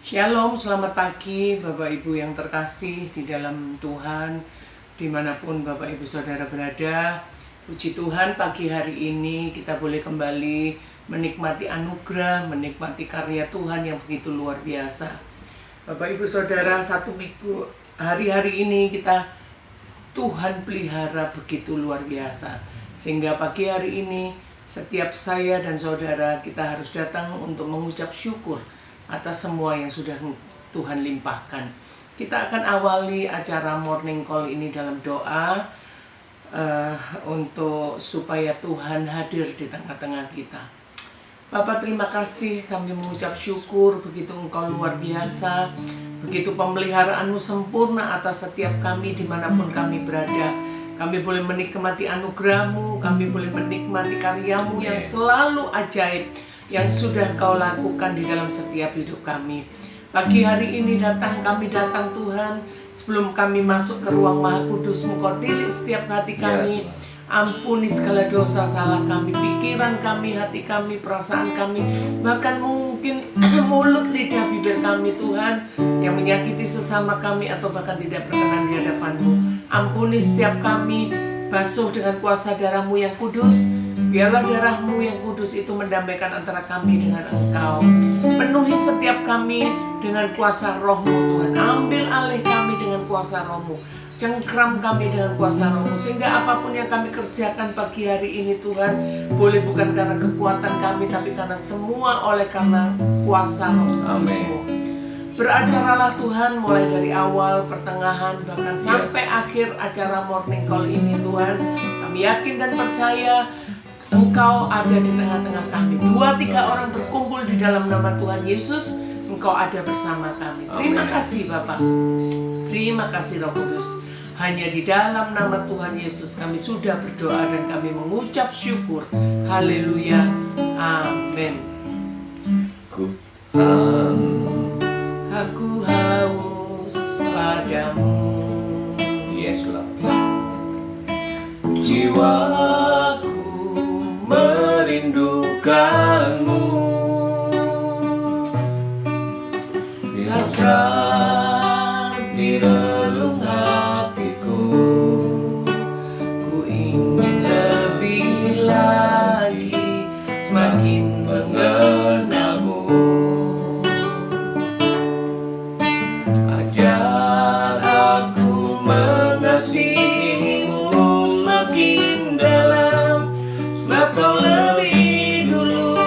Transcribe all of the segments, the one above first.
Shalom, selamat pagi Bapak Ibu yang terkasih di dalam Tuhan, dimanapun Bapak Ibu Saudara berada. Puji Tuhan, pagi hari ini kita boleh kembali menikmati anugerah, menikmati karya Tuhan yang begitu luar biasa. Bapak Ibu Saudara, satu minggu hari-hari ini Tuhan pelihara begitu luar biasa. Sehingga pagi hari ini setiap saya dan saudara kita harus datang untuk mengucap syukur atas semua yang sudah Tuhan limpahkan. Kita akan awali acara morning call ini dalam doa untuk supaya Tuhan hadir di tengah-tengah kita. Bapak, terima kasih, kami mengucap syukur begitu Engkau luar biasa, begitu pemeliharaanmu sempurna atas setiap kami dimanapun kami berada. Kami boleh menikmati anugerahmu, kami boleh menikmati karyamu yang selalu ajaib, yang sudah Kau lakukan di dalam setiap hidup kami. Pagi hari ini kami datang Tuhan, sebelum kami masuk ke ruang Maha Kudus-Mu, Kau tilik setiap hati kami. Ampuni segala dosa salah kami, pikiran kami, hati kami, perasaan kami, bahkan mungkin mulut, lidah, bibir kami Tuhan, yang menyakiti sesama kami atau bahkan tidak berkenan di hadapan-Mu. Ampuni setiap kami, basuh dengan kuasa darah-Mu yang kudus. Biarlah darah-Mu yang kudus itu mendamaikan antara kami dengan Engkau. Penuhi setiap kami dengan kuasa Roh-Mu Tuhan. Ambil alih kami dengan kuasa Roh-Mu. Cengkram kami dengan kuasa Roh-Mu. Sehingga apapun yang kami kerjakan pagi hari ini Tuhan, boleh bukan karena kekuatan kami, tapi karena karena kuasa Roh Kudus-Mu. Beracaralah Tuhan mulai dari awal, pertengahan, bahkan sampai akhir acara morning call ini Tuhan. Kami yakin dan percaya Engkau ada di tengah-tengah kami. 2-3 orang berkumpul di dalam nama Tuhan Yesus, Engkau ada bersama kami. Terima kasih Bapak. Terima kasih Roh Kudus. Hanya di dalam nama Tuhan Yesus kami sudah berdoa dan kami mengucap syukur. Haleluya. Amin. Aku haus padamu. Yes, Lord. Jiwaku merindukanmu, hasrat di relung hatiku, ku ingin lebih lagi semakin mengenalmu. Ajar aku mengasihimu semakin dalam, sebab Kau lebih dulu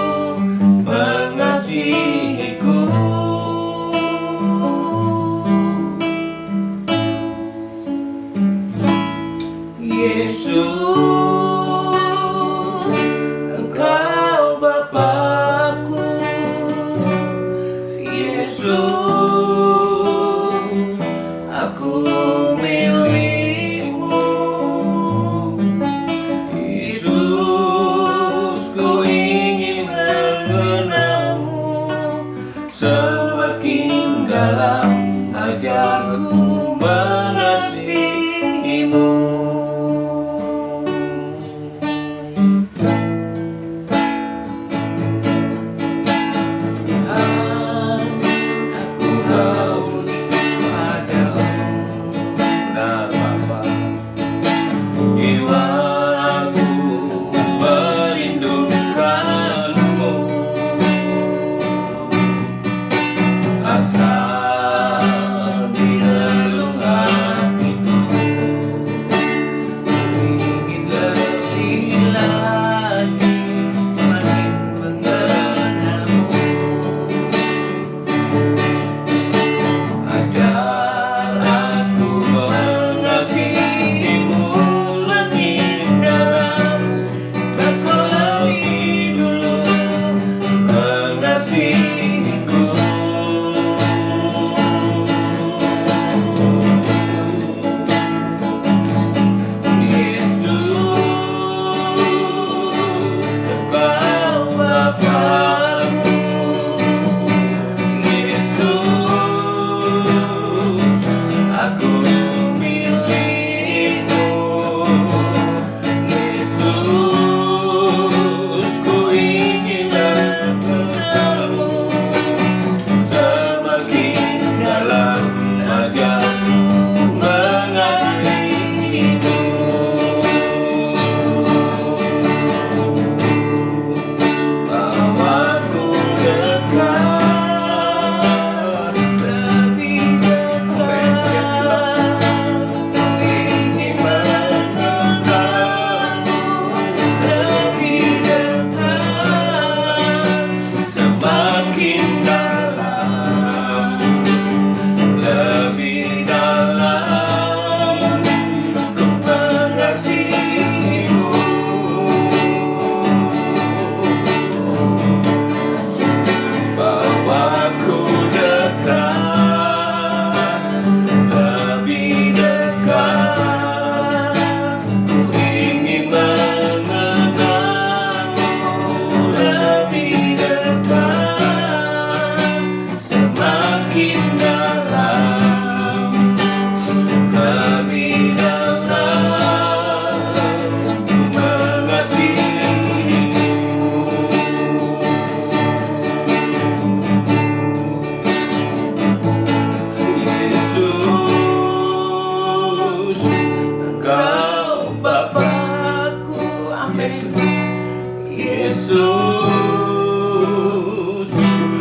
Yesus,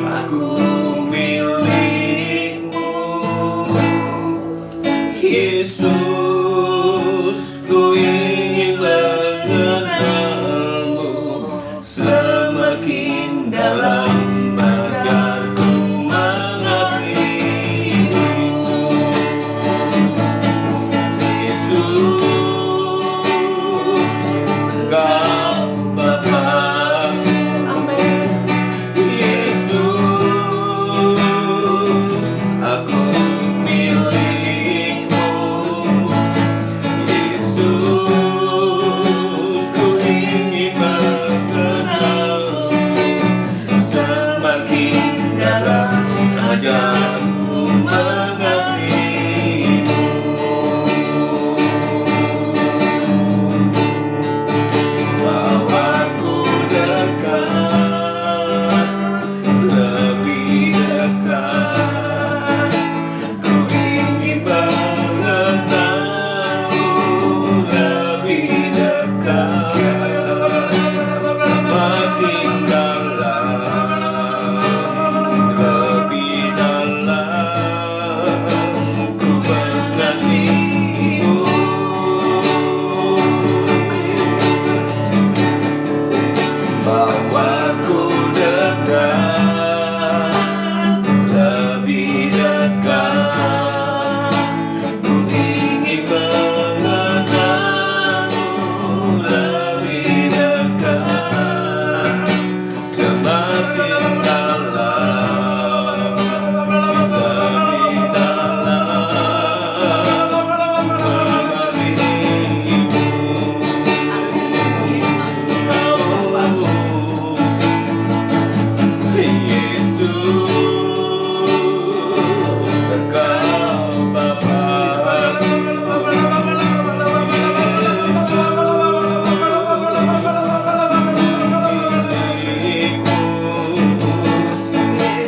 aku milikmu. Yesus, ku ingin mengenalmu semakin dalam, agar ku mengasihimu. Yesus, Engkau Bapa. Yesus, aku milikmu. Yesus, ku ingin mengenalmu semakin dalam, ajarku mengasihimu. Bawaku dekat, lebih dekat. Ku ingin mengenalmu lebih dekat, semakin dalam, lebih dalam. Ku mengasihimu. Bawaku dekat, lebih dekat. Ku ingin mengenalmu lebih dekat, semakin dalam, lebih dalam. Mengasihimu. Yesus, Engkau Bapa.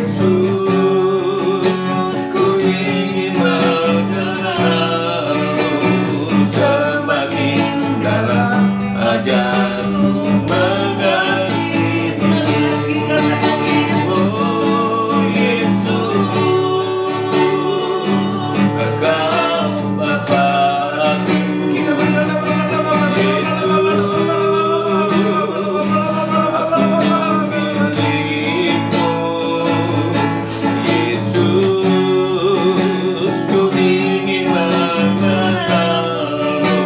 Yesus, ku ingin mengenalmu semakin dalam, ajarku mengasihimu. Oh Yesus, Engkau Bapa-Ku. Yesus, aku milikmu. Yesus, ku ingin mengenalmu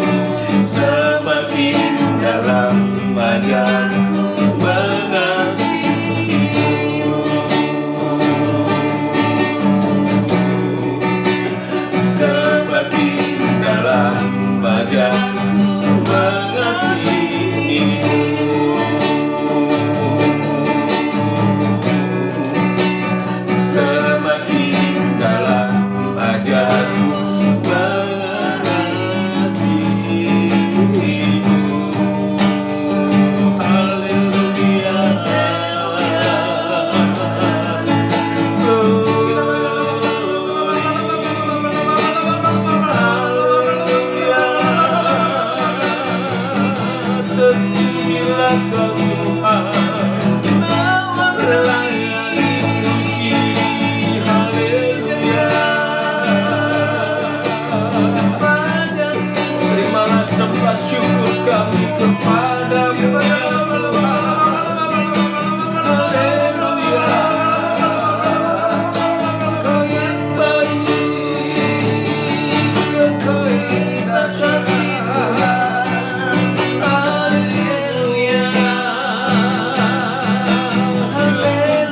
semakin dalam, ajarku mengasihimu. Semakin dalam, ajarku mengasihimu. Semakin dalam, ajarku mengasihimu. Haleluya. Terpujilah Kau Tuhan, melayani puji. Haleluya. Terimalah sembah syukur kami kepada-Mu. Haleluya. Kau yang baik, Kau yang dahsyat. Haleluya. Haleluya.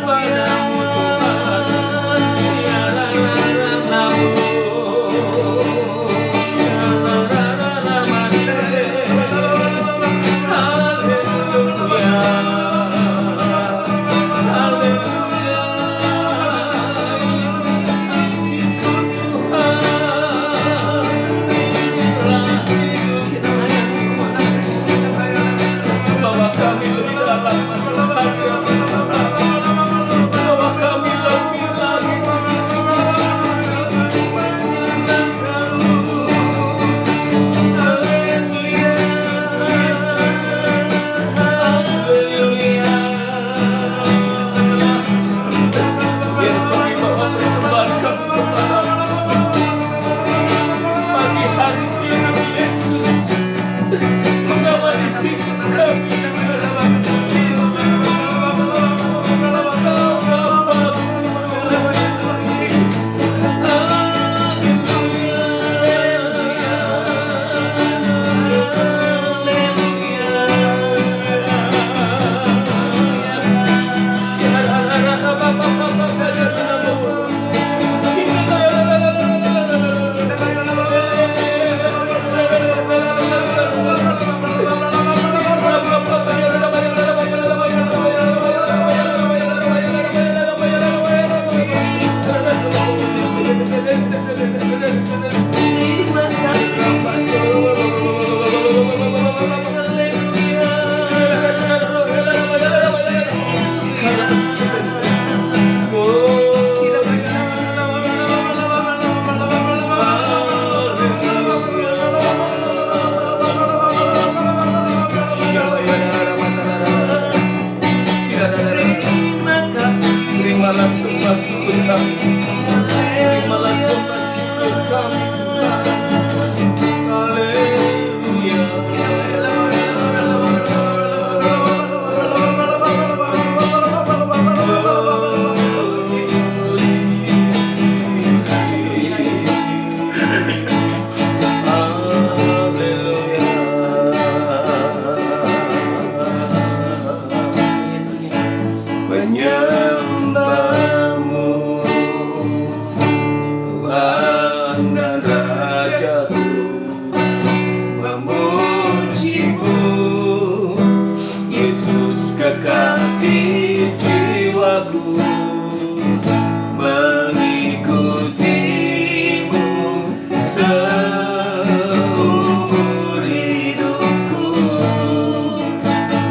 kekasih jiwaku, mengikutimu seumur hidupku.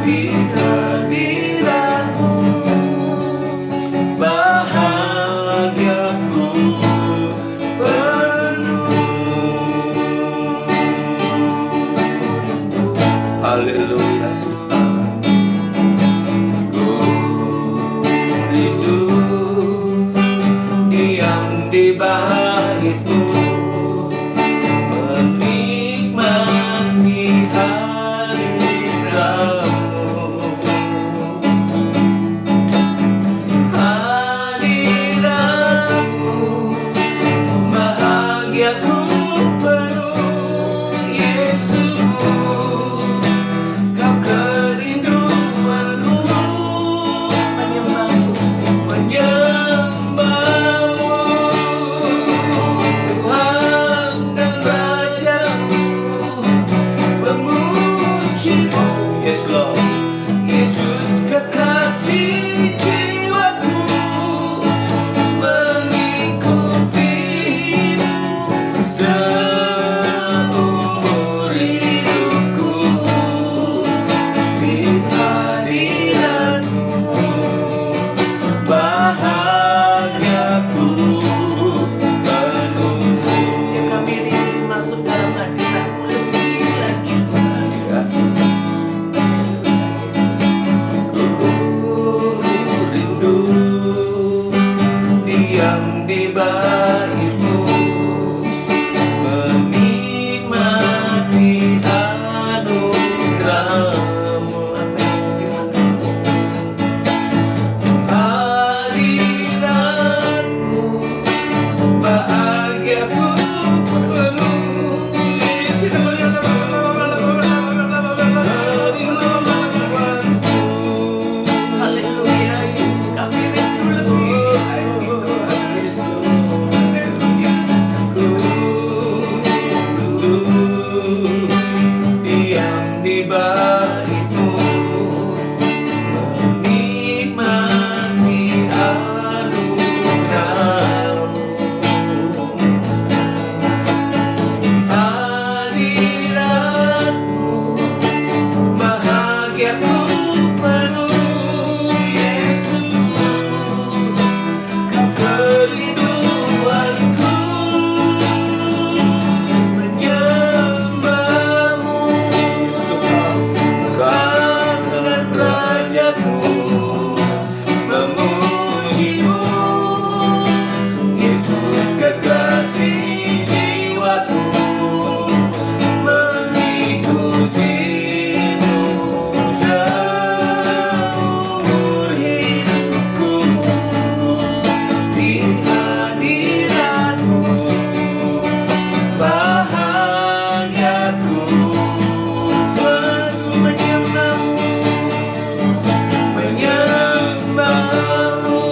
Di hadiratmu bahagiaku penuh. Haleluya. Ku rindu diam di baitmu, menikmati hadiratmu. Hadiratmu bahagiaku penuh. Yesusku, Kau kerinduanku, menyembahmu, Tuhan dan Rajamu, memujimu. Yes Lord, Yesus kekasih jiwaku, mengikutimu seumur hidupku. Di hadiratmu bahagiaku penuh. Ya, kami rindu masuk dalam hadirat-Mu lebih lagi, Tuhan. Ku rindu diam di baitmu, menikmati anugerahmu. Hadiratmu bahagiaku penuh. Haleluya, Yesus, kami rindu lebih. Diam di baitmu, menikmati anugerahmu. Hadiratmu bahagiaku penuh. Yesusku, Kau kerinduanku, menyembahmu, Tuhan dan Rajaku, memujimu. Yesus kekasih jiwaku, mengikutimu seumur hidupku. Di hadiratmu bahagiaku penuh. Menyembahmu,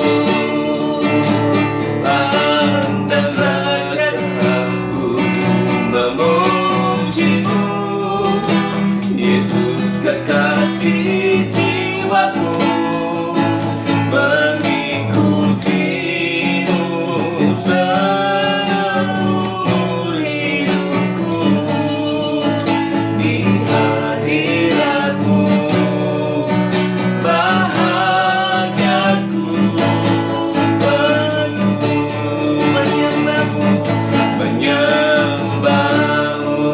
Tuhan dan Rajaku, memujimu. Yesus kekasih jiwaku, mengikutimu seumur hidupku. Di hadiratmu bahagiaku penuh. Menyembahmu,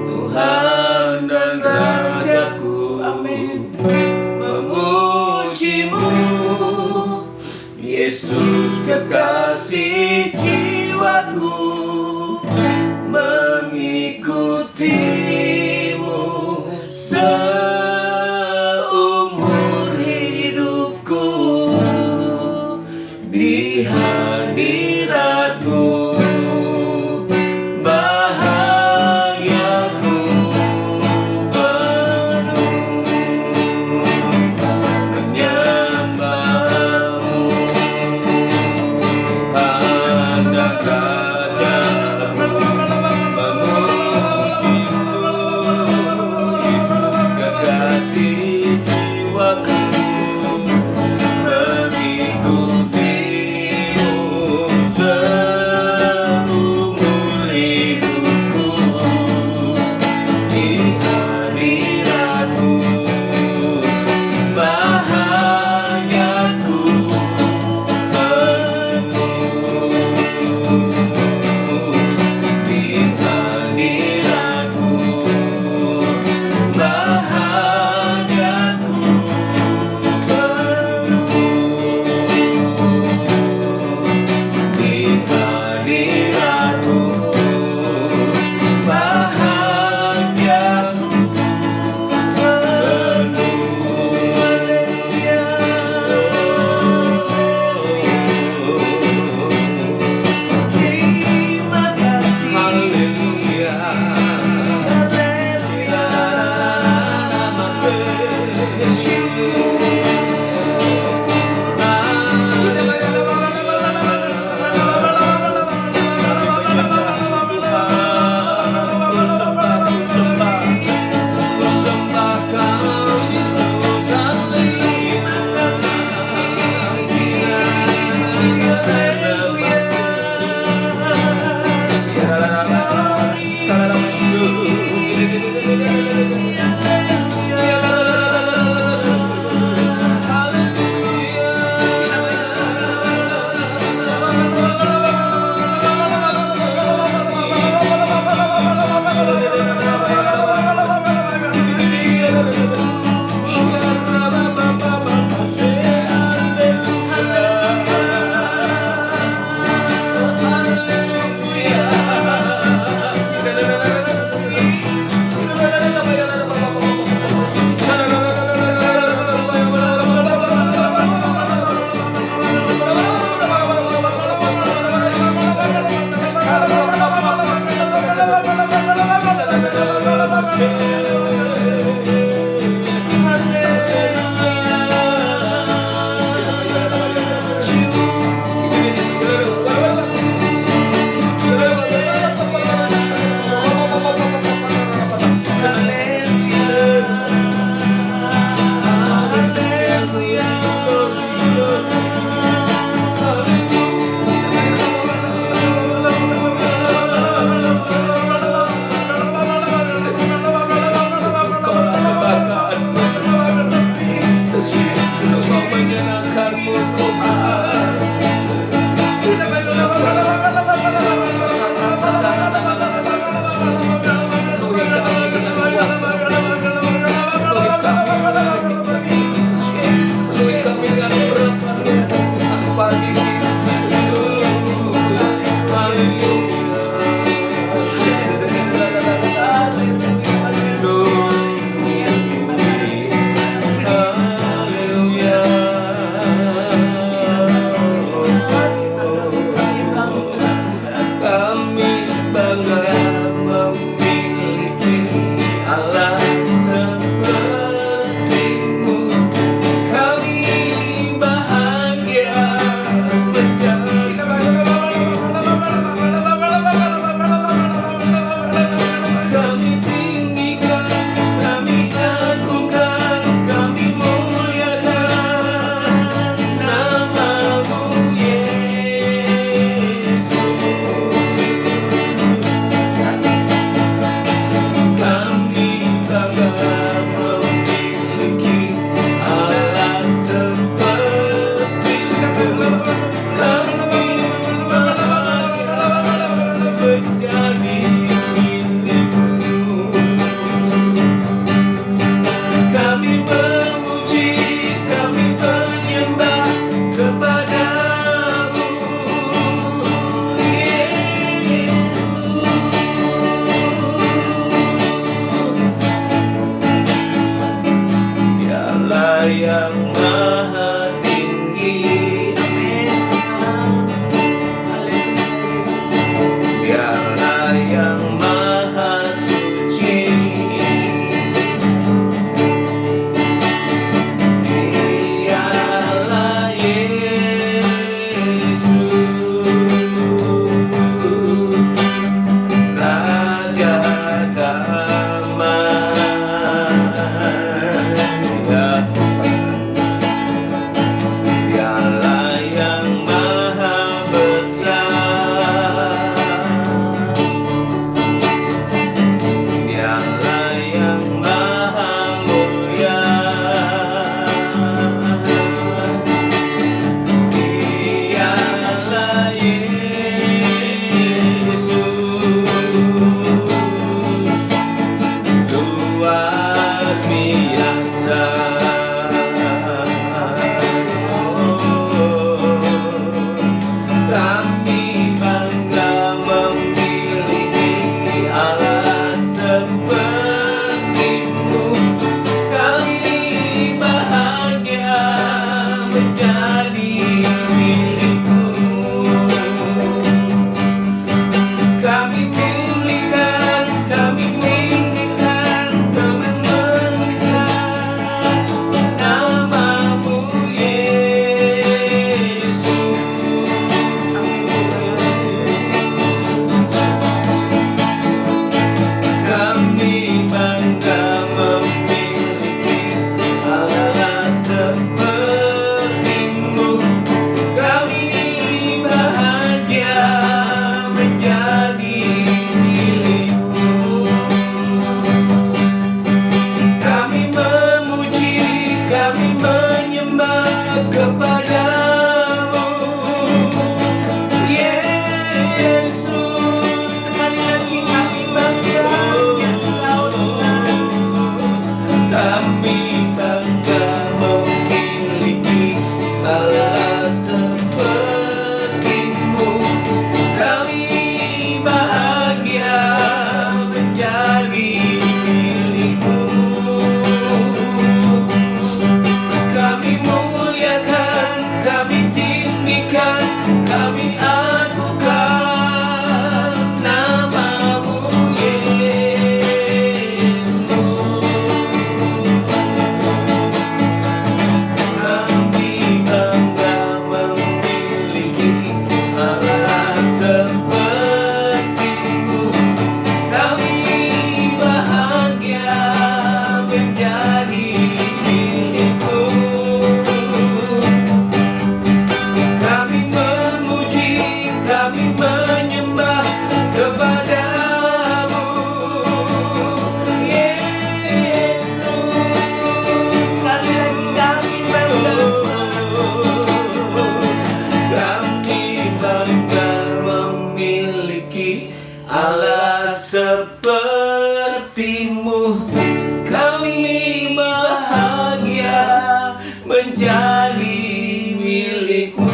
Tuhan dan Rajaku, Amin. memujimu. Yesus kekasih jiwaku, mengikutimu seumur hidupku. Di hadiratmu bahagiaku penuh. Menyembahmu, Tuhan dan Rajaku, memujimu. Yesus kekasih yang maha tinggi. Amin. Haleluya Yesus. Dialah yang maha suci. Dialah Yesus, Raja damai. Dialah yang maha besar. Dialah yang maha mulia. Dialah Yesus, luar biasa. Kami bangga memiliki Allah seperti-Mu. Kami bahagia menjadi milik-Mu. Kami pilihkan, kami meninggikan, kami meninggikan nama-Mu Yesus. Kami bangga memiliki Allah seperti-Mu. Kami bahagia menjadi milik-Mu. Kami memuji, kami menyembah kepada-Mu Yesus. Sekali lagi kami bangga Engkau Tuhan. Kami bangga memiliki Allah seperti-Mu. Kami bahagia menjadi milik-Mu. Kami muliakan, kami tinggikan, kami agungkan nama-Mu Yesus. Kami bangga memiliki Allah seperti-Mu. Kami bahagia menjadi milik-Mu. Kami memuji, kami menyembah kepada-Mu Yesus. Sekali lagi kami bangga. Kami bangga memiliki Allah seperti-Mu. Kami bahagia menjadi milik-Mu.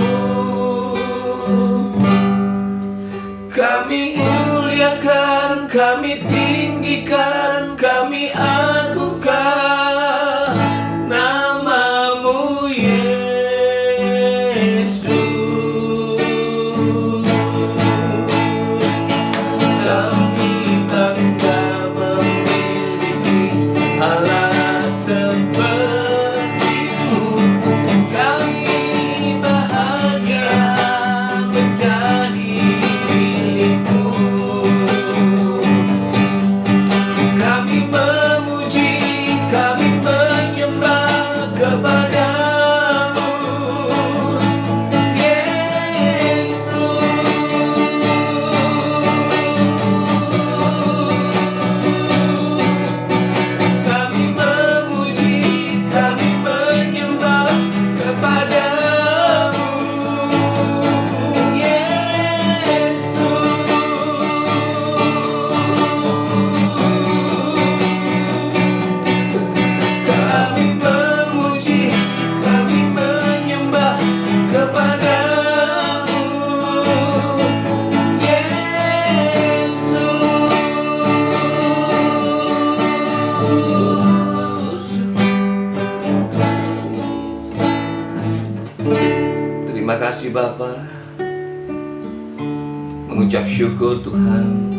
Kami muliakan, kami tinggikan, kami agungkan nama-Mu Yesus. Kami bangga memiliki Allah seperti-Mu. Kami bahagia menjadi milik-Mu. Kami memuji, kami menyembah kepada-Mu Yesus. Kami memuji, kami menyembah kepada-Mu Yesus. Kami memuji, Terima kasih Bapa, mengucap syukur Tuhan.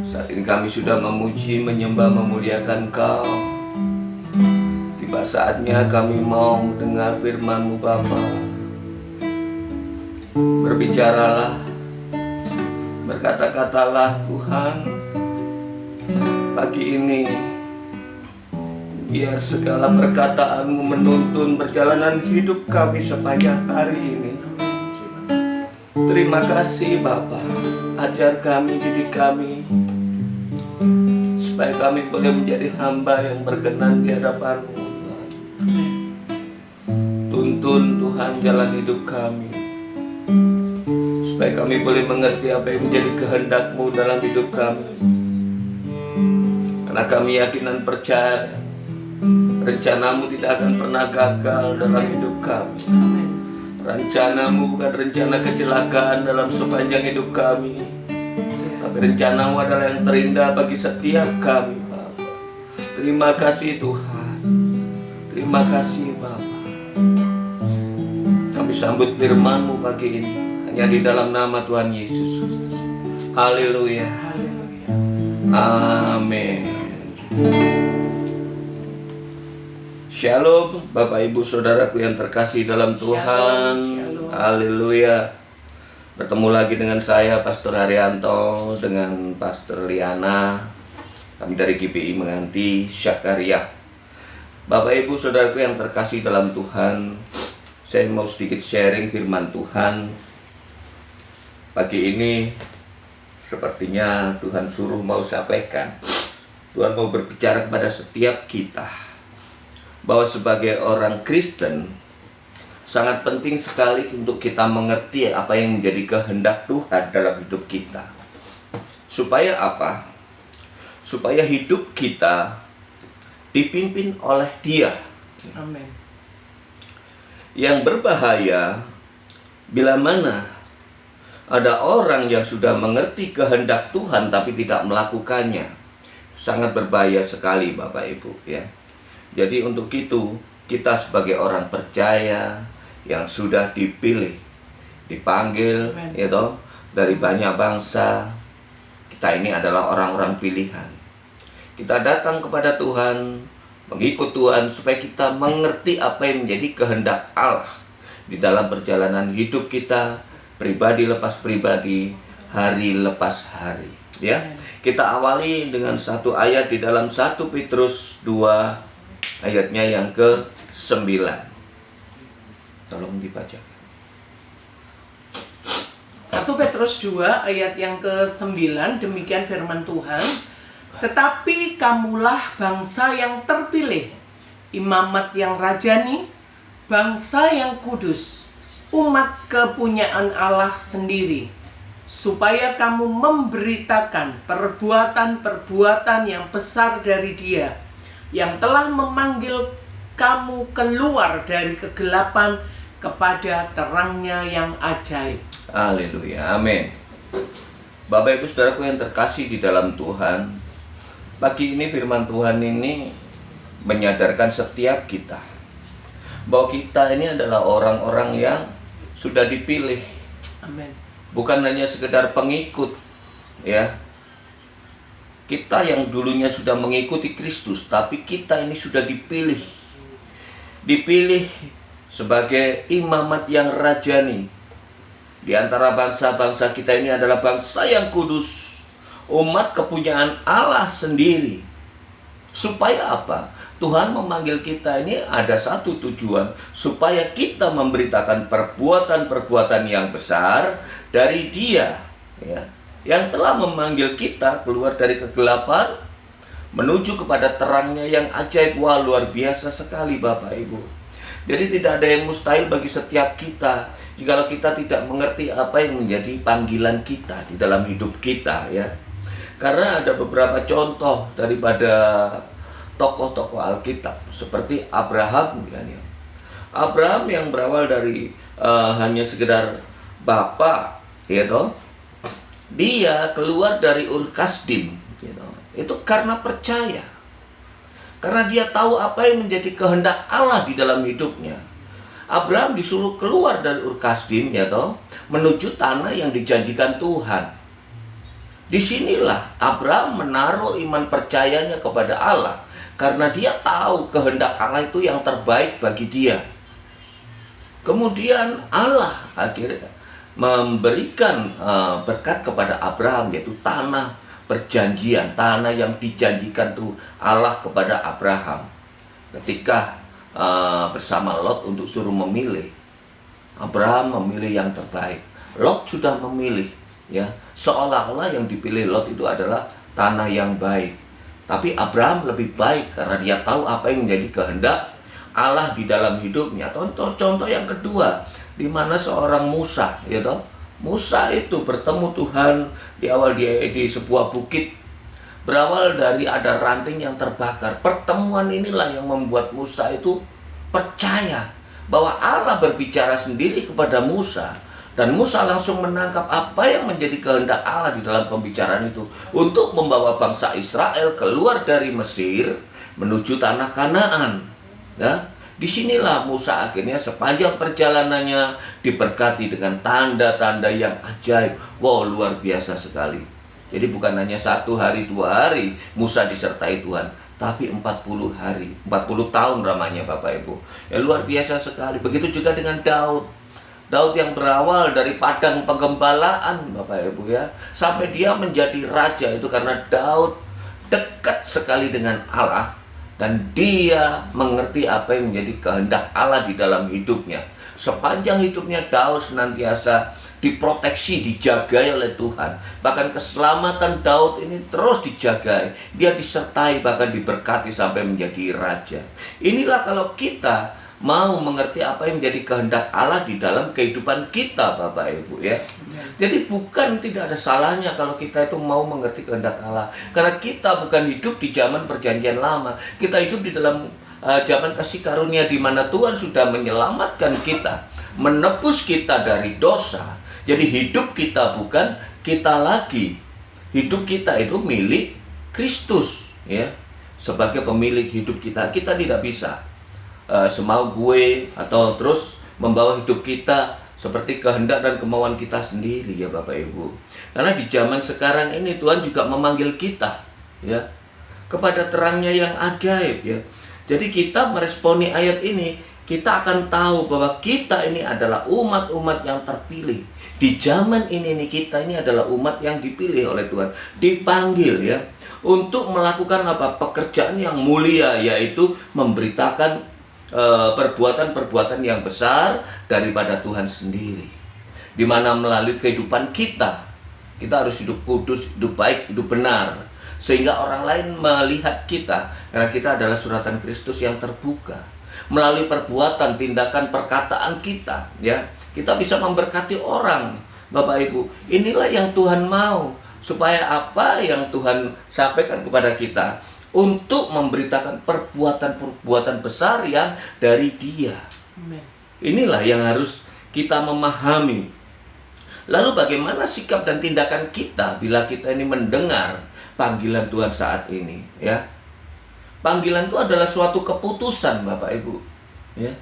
Saat ini kami sudah memuji, menyembah, memuliakan Kau. Tiba saatnya kami mau dengar firman-Mu Bapa. Berbicaralah, berkata-katalah Tuhan. Pagi ini biar segala perkataan-Mu menuntun perjalanan hidup kami sepanjang hari ini. Terima kasih Bapa. Ajar kami, didik kami, supaya kami boleh menjadi hamba yang berkenan di hadapan-Mu. Tuntun Tuhan jalan hidup kami, supaya kami boleh mengerti apa yang menjadi kehendak-Mu dalam hidup kami. Karena kami yakin dan percaya rencana-Mu tidak akan pernah gagal dalam hidup kami. Rencana-Mu bukan rencana kecelakaan dalam sepanjang hidup kami, tapi rencana-Mu adalah yang terindah bagi setiap kami, Bapa. Terima kasih Tuhan. Terima kasih Bapa. Kami sambut firman-Mu pagi ini hanya di dalam nama Tuhan Yesus Kristus. Haleluya. Amin. Shalom Bapak Ibu Saudaraku yang terkasih dalam Tuhan. Shalom. Haleluya. Bertemu lagi dengan saya Pastor Haryanto dengan Pastor Liana. Kami dari GPI Menganti Syakaria. Bapak Ibu Saudaraku yang terkasih dalam Tuhan, saya mau sedikit sharing firman Tuhan. Pagi ini sepertinya Tuhan suruh mau sampaikan. Tuhan mau berbicara kepada setiap kita bahwa sebagai orang Kristen sangat penting sekali untuk kita mengerti apa yang menjadi kehendak Tuhan dalam hidup kita. Supaya apa? Supaya hidup kita dipimpin oleh Dia. Amin. Yang berbahaya bila mana ada orang yang sudah mengerti kehendak Tuhan tapi tidak melakukannya. Sangat berbahaya sekali Bapak Ibu ya. Jadi untuk itu kita sebagai orang percaya yang sudah dipilih, dipanggil ya toh, dari banyak bangsa, kita ini adalah orang-orang pilihan. Kita datang kepada Tuhan, mengikut Tuhan supaya kita mengerti apa yang menjadi kehendak Allah di dalam perjalanan hidup kita, pribadi lepas pribadi, hari lepas hari ya. Kita awali dengan satu ayat di dalam 1 Petrus 2 ayatnya yang ke-9. Tolong dibacakan. 1 Petrus 2 ayat yang ke-9, demikian firman Tuhan. Tetapi kamulah bangsa yang terpilih, imamat yang rajani, bangsa yang kudus, umat kepunyaan Allah sendiri, supaya kamu memberitakan perbuatan-perbuatan yang besar dari Dia, yang telah memanggil kamu keluar dari kegelapan kepada terangnya yang ajaib. Haleluya, amin. Bapak Ibu Saudaraku yang terkasih di dalam Tuhan, pagi ini firman Tuhan ini menyadarkan setiap kita bahwa kita ini adalah orang-orang yang sudah dipilih. Amin. Bukan hanya sekedar pengikut ya. Kita yang dulunya sudah mengikuti Kristus, tapi kita ini sudah dipilih. Dipilih sebagai imamat yang rajani. Di antara bangsa-bangsa kita ini adalah bangsa yang kudus, umat kepunyaan Allah sendiri. Supaya apa? Tuhan memanggil kita ini ada satu tujuan, supaya kita memberitakan perbuatan-perbuatan yang besar dari Dia ya, yang telah memanggil kita keluar dari kegelapan menuju kepada terangnya yang ajaib. Wah, luar biasa sekali Bapak Ibu. Jadi tidak ada yang mustahil bagi setiap kita jikalau kita tidak mengerti apa yang menjadi panggilan kita di dalam hidup kita ya. Karena ada beberapa contoh daripada tokoh-tokoh Alkitab seperti Abraham misalnya. Abraham yang berawal dari hanya sekedar bapak, ya toh, dia keluar dari Ur Kasdim, ya toh. Itu karena percaya, karena dia tahu apa yang menjadi kehendak Allah di dalam hidupnya. Abraham disuruh keluar dari Ur Kasdim, ya toh, menuju tanah yang dijanjikan Tuhan. Disinilah Abraham menaruh iman percayanya kepada Allah, karena dia tahu kehendak Allah itu yang terbaik bagi dia. Kemudian Allah akhirnya memberikan berkat kepada Abraham, yaitu tanah perjanjian, tanah yang dijanjikan tuh Allah kepada Abraham. Ketika bersama Lot untuk suruh memilih, Abraham memilih yang terbaik. Lot sudah memilih, ya, seolah-olah yang dipilih Lot itu adalah tanah yang baik. Tapi Abraham lebih baik karena dia tahu apa yang menjadi kehendak Allah di dalam hidupnya. Contoh yang kedua, di mana seorang Musa, ya toh, Musa itu bertemu Tuhan di awal di sebuah bukit. Berawal dari ada ranting yang terbakar. Pertemuan inilah yang membuat Musa itu percaya bahwa Allah berbicara sendiri kepada Musa. Dan Musa langsung menangkap apa yang menjadi kehendak Allah di dalam pembicaraan itu, untuk membawa bangsa Israel keluar dari Mesir menuju tanah Kanaan. Ya, disinilah Musa akhirnya sepanjang perjalanannya diberkati dengan tanda-tanda yang ajaib. Wow, luar biasa sekali. Jadi bukan hanya 1 hari 2 hari Musa disertai Tuhan, tapi 40 hari, 40 tahun ramanya Bapak Ibu. Ya, luar biasa sekali. Begitu juga dengan Daud. Daud yang berawal dari padang penggembalaan Bapak Ibu, ya, sampai dia menjadi raja itu karena Daud dekat sekali dengan Allah. Dan dia mengerti apa yang menjadi kehendak Allah di dalam hidupnya. Sepanjang hidupnya Daud senantiasa diproteksi, dijagai oleh Tuhan. Bahkan keselamatan Daud ini terus dijagai. Dia disertai, bahkan diberkati sampai menjadi raja. Inilah kalau kita mau mengerti apa yang menjadi kehendak Allah di dalam kehidupan kita Bapak Ibu, ya. Jadi bukan tidak ada salahnya kalau kita itu mau mengerti kehendak Allah. Karena kita bukan hidup di zaman perjanjian lama. Kita hidup di dalam zaman kasih karunia, di mana Tuhan sudah menyelamatkan kita, menebus kita dari dosa. Jadi hidup kita bukan kita lagi. Hidup kita itu milik Kristus, ya. Sebagai pemilik hidup kita, kita tidak bisa semau gue atau terus membawa hidup kita seperti kehendak dan kemauan kita sendiri, ya Bapak Ibu. Karena di zaman sekarang ini Tuhan juga memanggil kita, ya, kepada terangnya yang ajaib, ya. Jadi kita meresponi ayat ini, kita akan tahu bahwa kita ini adalah umat-umat yang terpilih. Di zaman ini nih, kita ini adalah umat yang dipilih oleh Tuhan, dipanggil, ya, untuk melakukan apa? Pekerjaan yang mulia, yaitu memberitakan perbuatan-perbuatan yang besar daripada Tuhan sendiri. Di mana melalui kehidupan kita harus hidup kudus, hidup baik, hidup benar, sehingga orang lain melihat kita, karena kita adalah suratan Kristus yang terbuka. Melalui perbuatan, tindakan, perkataan kita, ya, kita bisa memberkati orang. Bapak Ibu, inilah yang Tuhan mau, supaya apa yang Tuhan sampaikan kepada kita, untuk memberitakan perbuatan-perbuatan besar yang dari Dia. Amen. Inilah yang harus kita memahami. Lalu bagaimana sikap dan tindakan kita bila kita ini mendengar panggilan Tuhan saat ini, ya? Panggilan itu adalah suatu keputusan Bapak Ibu, ya.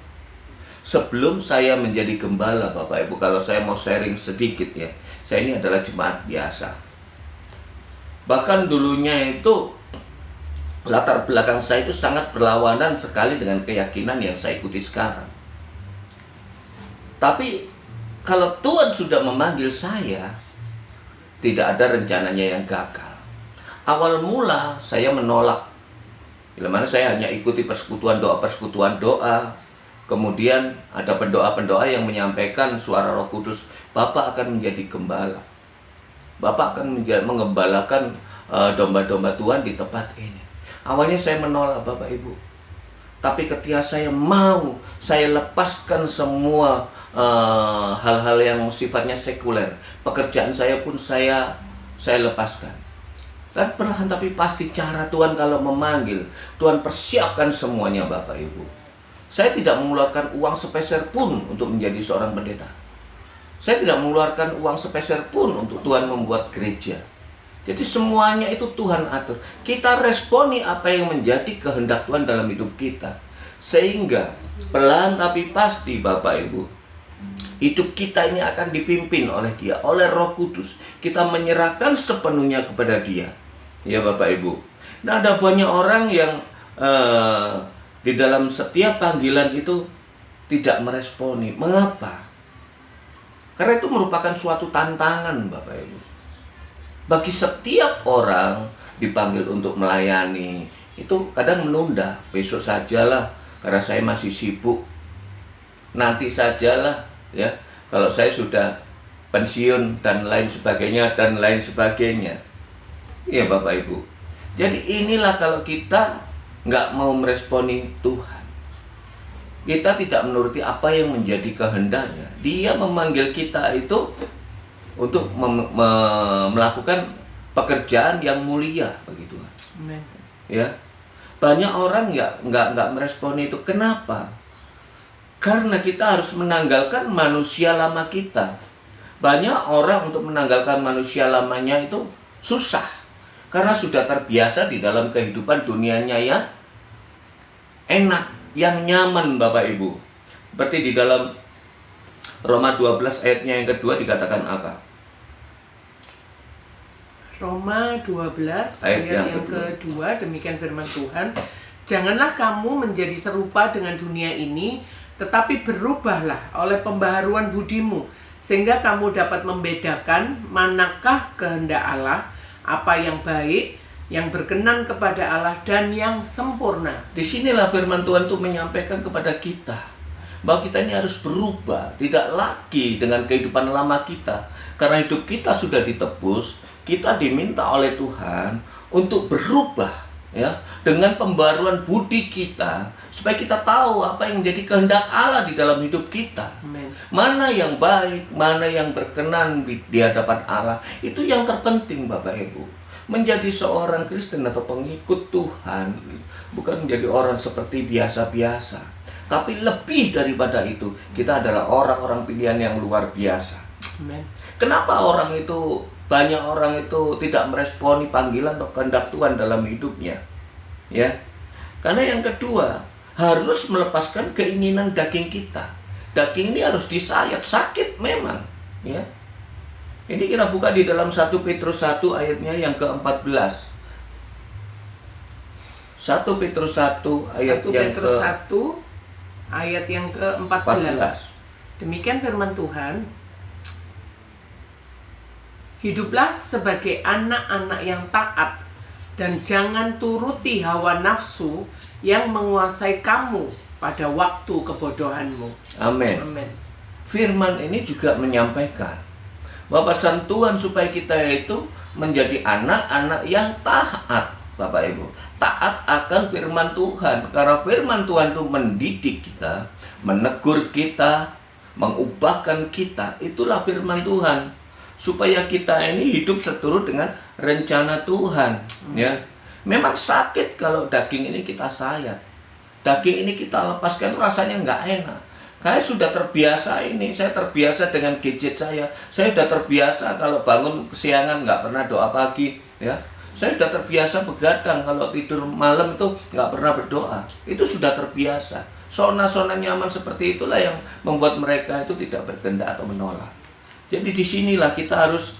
Sebelum saya menjadi gembala Bapak Ibu, kalau saya mau sharing sedikit, ya, saya ini adalah jemaat biasa. Bahkan dulunya itu latar belakang saya itu sangat berlawanan sekali dengan keyakinan yang saya ikuti sekarang. Tapi kalau Tuhan sudah memanggil saya, tidak ada rencananya yang gagal. Awal mula saya menolak, bila mana saya hanya ikuti persekutuan doa. Kemudian ada pendoa-pendoa yang menyampaikan suara Roh Kudus, Bapak akan menjadi gembala, Bapak akan mengembalakan domba-domba Tuhan di tempat ini. Awalnya saya menolak Bapak Ibu. Tapi ketika saya mau, saya lepaskan semua hal-hal yang sifatnya sekuler. Pekerjaan saya pun saya lepaskan. Dan perlahan tapi pasti cara Tuhan kalau memanggil, Tuhan persiapkan semuanya Bapak Ibu. Saya tidak mengeluarkan uang sepeser pun untuk menjadi seorang pendeta. Saya tidak mengeluarkan uang sepeser pun untuk Tuhan membuat gereja. Jadi semuanya itu Tuhan atur. Kita responi apa yang menjadi kehendak Tuhan dalam hidup kita. Sehingga pelan tapi pasti Bapak Ibu, hidup kita ini akan dipimpin oleh Dia, oleh Roh Kudus. Kita menyerahkan sepenuhnya kepada Dia. Ya Bapak Ibu. Nah, ada banyak orang yang di dalam setiap panggilan itu tidak meresponi. Mengapa? Karena itu merupakan suatu tantangan Bapak Ibu. Bagi setiap orang dipanggil untuk melayani, itu kadang menunda. Besok sajalah, karena saya masih sibuk. Nanti sajalah, ya. Kalau saya sudah pensiun dan lain sebagainya dan lain sebagainya. Iya Bapak Ibu. Jadi inilah kalau kita nggak mau meresponi Tuhan, kita tidak menuruti apa yang menjadi kehendaknya. Dia memanggil kita itu untuk melakukan pekerjaan yang mulia bagi Tuhan. Amen. Ya, banyak orang nggak meresponi itu. Kenapa? Karena kita harus menanggalkan manusia lama kita. Banyak orang untuk menanggalkan manusia lamanya itu susah, karena sudah terbiasa di dalam kehidupan dunianya yang enak, yang nyaman Bapak Ibu. Seperti di dalam Roma 12 ayatnya yang kedua dikatakan apa? Roma 12 Ayat ayat yang yang kedua, demikian firman Tuhan. Janganlah kamu menjadi serupa dengan dunia ini, tetapi berubahlah oleh pembaharuan budimu, sehingga kamu dapat membedakan manakah kehendak Allah, apa yang baik, yang berkenan kepada Allah, dan yang sempurna. Disinilah firman Tuhan itu menyampaikan kepada kita bahwa kita ini harus berubah, tidak lagi dengan kehidupan lama kita. Karena hidup kita sudah ditebus, kita diminta oleh Tuhan untuk berubah, ya, dengan pembaruan budi kita, supaya kita tahu apa yang menjadi kehendak Allah di dalam hidup kita. Amen. Mana yang baik, mana yang berkenan di hadapan Allah. Itu yang terpenting Bapak Ibu. Menjadi seorang Kristen atau pengikut Tuhan bukan menjadi orang seperti biasa-biasa, tapi lebih daripada itu, kita adalah orang-orang pilihan yang luar biasa. Amen. Kenapa banyak orang itu tidak meresponi panggilan atau kehendak Tuhan dalam hidupnya? Ya. Karena yang kedua, harus melepaskan keinginan daging kita. Daging ini harus disayat, sakit memang, ya. Ini kita buka di dalam 1 Petrus 1 ayatnya yang ke-14. 1 Petrus 1 ayat 1 yang Petrus 1 ayat yang ke-14. Demikian firman Tuhan. Hiduplah sebagai anak-anak yang taat, dan jangan turuti hawa nafsu yang menguasai kamu pada waktu kebodohanmu. Amin. Amin. Firman ini juga menyampaikan bahwa pesan Tuhan supaya kita itu menjadi anak-anak yang taat, Bapak Ibu. Taat akan firman Tuhan. Karena firman Tuhan itu mendidik kita, menegur kita, mengubahkan kita. Itulah firman Tuhan. Supaya kita ini hidup seturut dengan rencana Tuhan, ya. Memang sakit kalau daging ini kita sayat. Daging ini kita lepaskan, rasanya nggak enak. Saya sudah terbiasa ini, saya terbiasa dengan gadget saya. Saya sudah terbiasa kalau bangun kesiangan nggak pernah doa pagi, ya. Saya sudah terbiasa begadang, kalau tidur malam itu nggak pernah berdoa. Itu sudah terbiasa. Zona-zona nyaman seperti itulah yang membuat mereka itu tidak berkehendak atau menolak. Jadi disinilah kita harus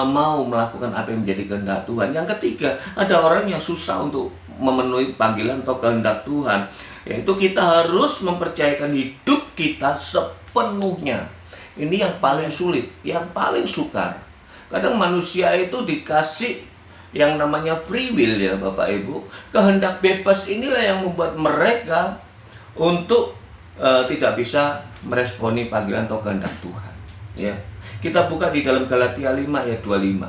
mau melakukan apa yang menjadi kehendak Tuhan. Yang ketiga, ada orang yang susah untuk memenuhi panggilan atau kehendak Tuhan, yaitu kita harus mempercayakan hidup kita sepenuhnya. Ini yang paling sulit, yang paling sukar. Kadang manusia itu dikasih yang namanya free will, ya Bapak Ibu. Kehendak bebas inilah yang membuat mereka untuk tidak bisa meresponi panggilan atau kehendak Tuhan, ya. Kita buka di dalam Galatia 5 ayat 25.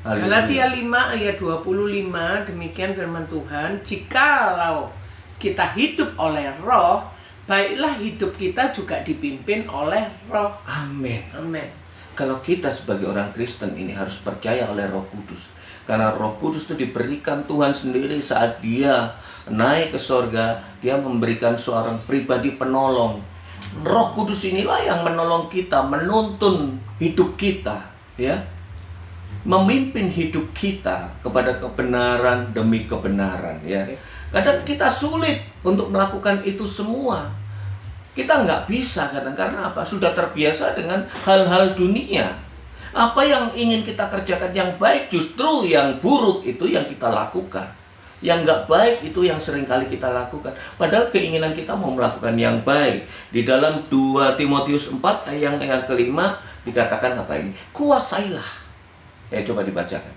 Galatia 5 ayat 25, demikian firman Tuhan. Jikalau kita hidup oleh Roh, baiklah hidup kita juga dipimpin oleh Roh. Amin. Amin. Kalau kita sebagai orang Kristen ini harus percaya oleh Roh Kudus. Karena Roh Kudus itu diberikan Tuhan sendiri saat Dia naik ke sorga. Dia memberikan seorang pribadi penolong. Roh Kudus inilah yang menolong kita, menuntun hidup kita, ya. memimpin hidup kita kepada kebenaran demi kebenaran, ya. Yes. Kadang kita sulit untuk melakukan itu semua. Kita nggak bisa kadang, karena apa? Sudah terbiasa dengan hal-hal dunia. Apa yang ingin kita kerjakan yang baik, justru yang buruk itu yang kita lakukan. Yang nggak baik itu yang seringkali kita lakukan. Padahal keinginan kita mau melakukan yang baik. Di dalam 2 Timotius 4 ayat yang kelima dikatakan apa ini? Kuasailah. Ya, coba dibacakan.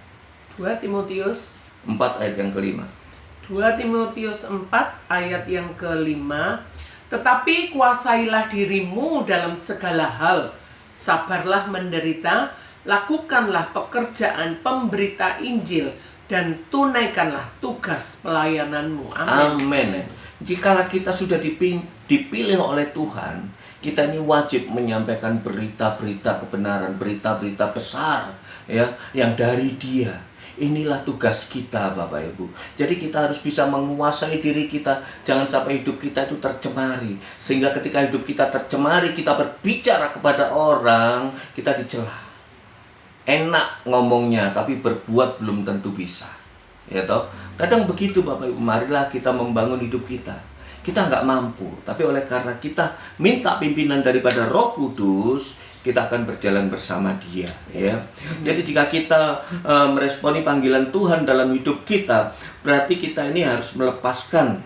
2 Timotius 4 ayat yang kelima. 2 Timotius 4 ayat yang kelima. Tetapi kuasailah dirimu dalam segala hal. Sabarlah menderita, lakukanlah pekerjaan pemberita Injil, dan tunaikanlah tugas pelayananmu. Amin. Jikalau kita sudah dipilih oleh Tuhan, kita ini wajib menyampaikan berita-berita kebenaran, berita-berita besar, ya, yang dari Dia. Inilah tugas kita, Bapak Ibu. Jadi kita harus bisa menguasai diri kita. Jangan sampai hidup kita itu tercemari. Sehingga ketika hidup kita tercemari, kita berbicara kepada orang, kita dicela. Enak ngomongnya, tapi berbuat belum tentu bisa. Ya toh? Kadang begitu, Bapak Ibu. Marilah kita membangun hidup kita. Kita nggak mampu, tapi oleh karena kita minta pimpinan daripada Roh Kudus, kita akan berjalan bersama Dia. Ya. Jadi jika kita meresponi panggilan Tuhan dalam hidup kita, berarti kita ini harus melepaskan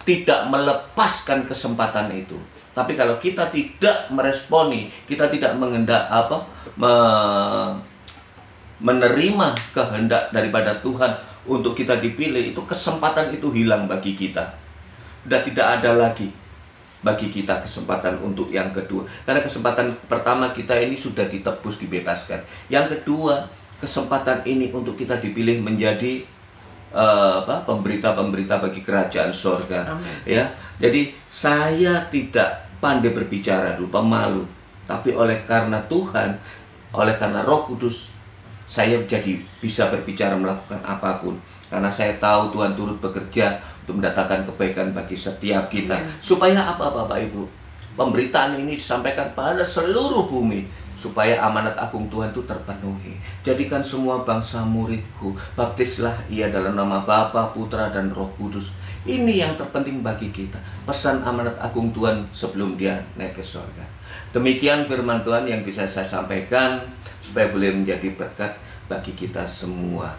tidak melepaskan kesempatan itu. Tapi kalau kita tidak meresponi, kita tidak menerima kehendak daripada Tuhan untuk kita dipilih, itu kesempatan itu hilang bagi kita. Sudah tidak ada lagi bagi kita kesempatan untuk yang kedua. Karena kesempatan pertama kita ini sudah ditebus, dibebaskan. Yang kedua, kesempatan ini untuk kita dipilih menjadi pemberita-pemberita bagi kerajaan surga. Ya. Jadi saya tidak pandai berbicara dulu, pemalu. Tapi oleh karena Tuhan, oleh karena Roh Kudus, saya jadi bisa berbicara, melakukan apapun. Karena saya tahu Tuhan turut bekerja untuk mendatangkan kebaikan bagi setiap kita. Supaya apa, Bapak Ibu? Pemberitaan ini disampaikan pada seluruh bumi, supaya amanat agung Tuhan itu terpenuhi. Jadikan semua bangsa muridku, baptislah ia dalam nama Bapa, Putra, dan Roh Kudus. Ini yang terpenting bagi kita. Pesan amanat agung Tuhan sebelum Dia naik ke surga. Demikian firman Tuhan yang bisa saya sampaikan, supaya boleh menjadi berkat bagi kita semua.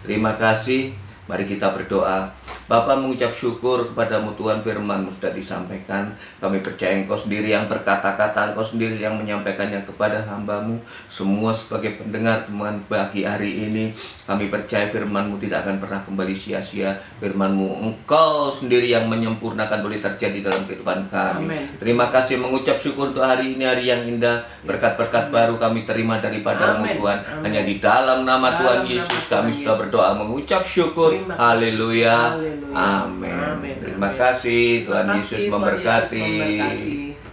Terima kasih. Mari kita berdoa. Bapa, mengucap syukur kepadamu Tuhan, firman-Mu sudah disampaikan. Kami percaya Engkau sendiri yang berkata-kata, Engkau sendiri yang menyampaikannya kepada hamba-Mu. Semua sebagai pendengar Tuhan bagi hari ini, kami percaya firman-Mu tidak akan pernah kembali sia-sia. Firman-Mu Engkau sendiri yang menyempurnakan boleh terjadi dalam kehidupan kami. Amen. Terima kasih, mengucap syukur untuk hari ini, hari yang indah. Berkat-berkat baru kami terima daripada-Mu Amen. Tuhan. Amen. Hanya di dalam nama Tuhan Dalam Yesus nama kami Tuhan sudah Yesus. berdoa, mengucap syukur. Terima kasih. Haleluya. Haleluya. Amin. Amin. Terima Amin. kasih. Tuhan Terima Yesus kasih, Tuhan memberkati. Yesus memberkati.